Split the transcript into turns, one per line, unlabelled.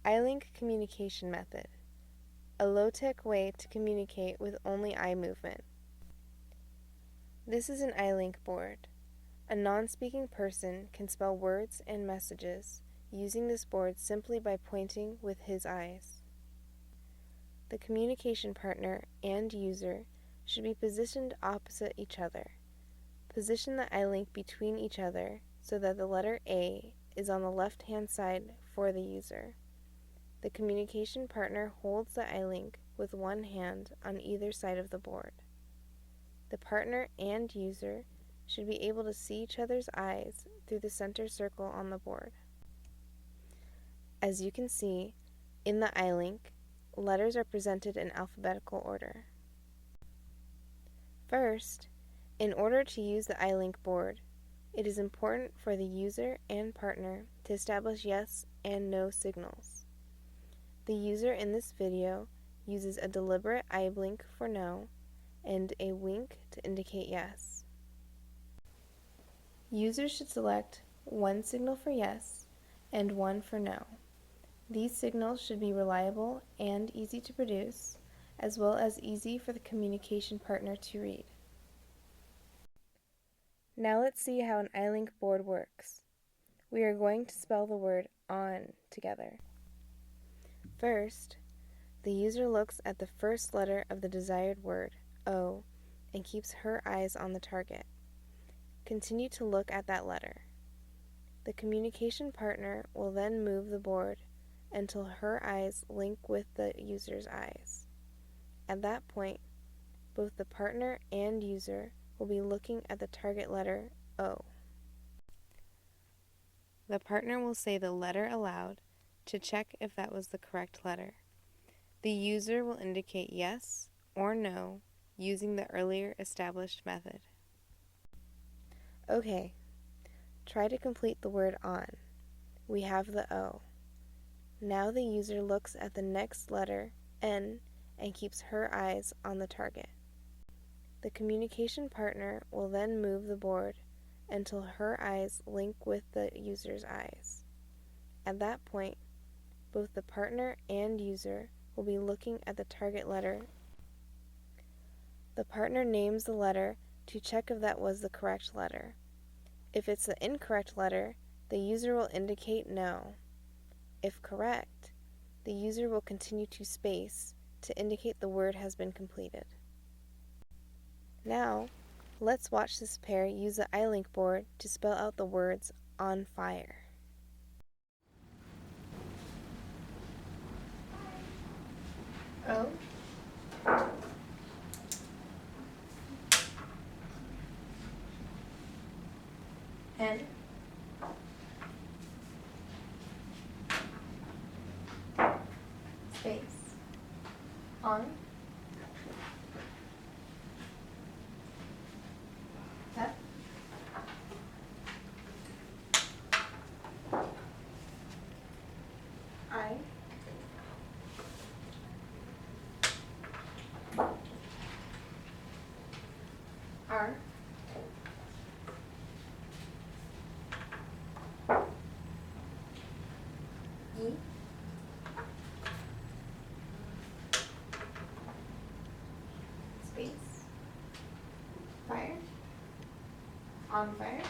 Eyelink communication method, a low-tech way to communicate with only eye movement. This is an Eyelink board. A non-speaking person can spell words and messages using this board simply by pointing with his eyes. The communication partner and user should be positioned opposite each other. Position the Eyelink between each other so that the letter A is on the left-hand side for the user. The communication partner holds the Eyelink with one hand on either side of the board. The partner and user should be able to see each other's eyes through the center circle on the board. As you can see, in the Eyelink, letters are presented in alphabetical order. First, in order to use the Eyelink board, it is important for the user and partner to establish yes and no signals. The user in this video uses a deliberate eye blink for no and a wink to indicate yes. Users should select one signal for yes and one for no. These signals should be reliable and easy to produce, as well as easy for the communication partner to read. Now let's see how an Eyelink board works. We are going to spell the word on together. First, the user looks at the first letter of the desired word, O, and keeps her eyes on the target. Continue to look at that letter. The communication partner will then move the board until her eyes link with the user's eyes. At that point, both the partner and user will be looking at the target letter O. The partner will say the letter aloud to check if that was the correct letter. The user will indicate yes or no using the earlier established method. Okay, try to complete the word on. We have the O. Now the user looks at the next letter, N, and keeps her eyes on the target. The communication partner will then move the board until her eyes link with the user's eyes. At that point, both the partner and user will be looking at the target letter. The partner names the letter to check if that was the correct letter. If it's the incorrect letter, the user will indicate no. If correct, the user will continue to space to indicate the word has been completed. Now, let's watch this pair use the Eyelink board to spell out the words on fire. O. N. Space. On. F. I. R. E. Space. Fire. On fire.